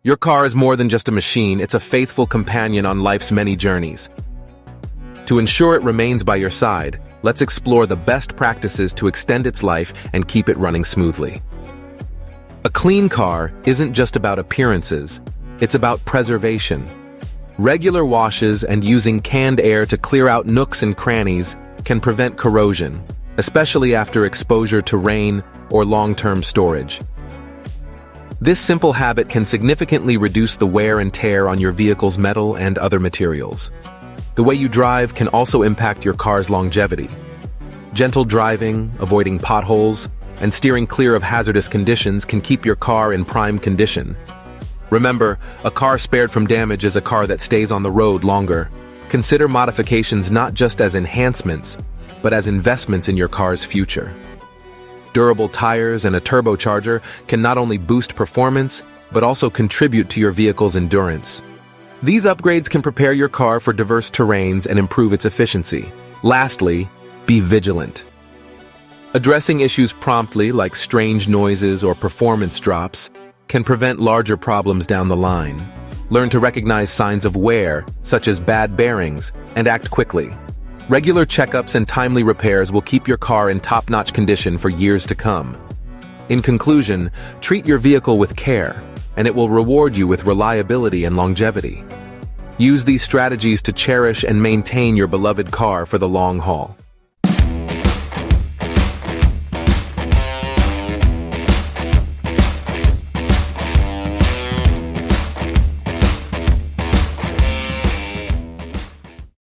Your car is more than just a machine, it's a faithful companion on life's many journeys. To ensure it remains by your side, let's explore the best practices to extend its life and keep it running smoothly. A clean car isn't just about appearances, it's about preservation. Regular washes and using canned air to clear out nooks and crannies can prevent corrosion, especially after exposure to rain or long-term storage. This simple habit can significantly reduce the wear and tear on your vehicle's metal and other materials. The way you drive can also impact your car's longevity. Gentle driving, avoiding potholes, and steering clear of hazardous conditions can keep your car in prime condition. Remember, a car spared from damage is a car that stays on the road longer. Consider modifications not just as enhancements, but as investments in your car's future. Durable tires and a turbocharger can not only boost performance, but also contribute to your vehicle's endurance. These upgrades can prepare your car for diverse terrains and improve its efficiency. Lastly, be vigilant. Addressing issues promptly, like strange noises or performance drops, can prevent larger problems down the line. Learn to recognize signs of wear, such as bad bearings, and act quickly. Regular checkups and timely repairs will keep your car in top-notch condition for years to come. In conclusion, treat your vehicle with care, and it will reward you with reliability and longevity. Use these strategies to cherish and maintain your beloved car for the long haul.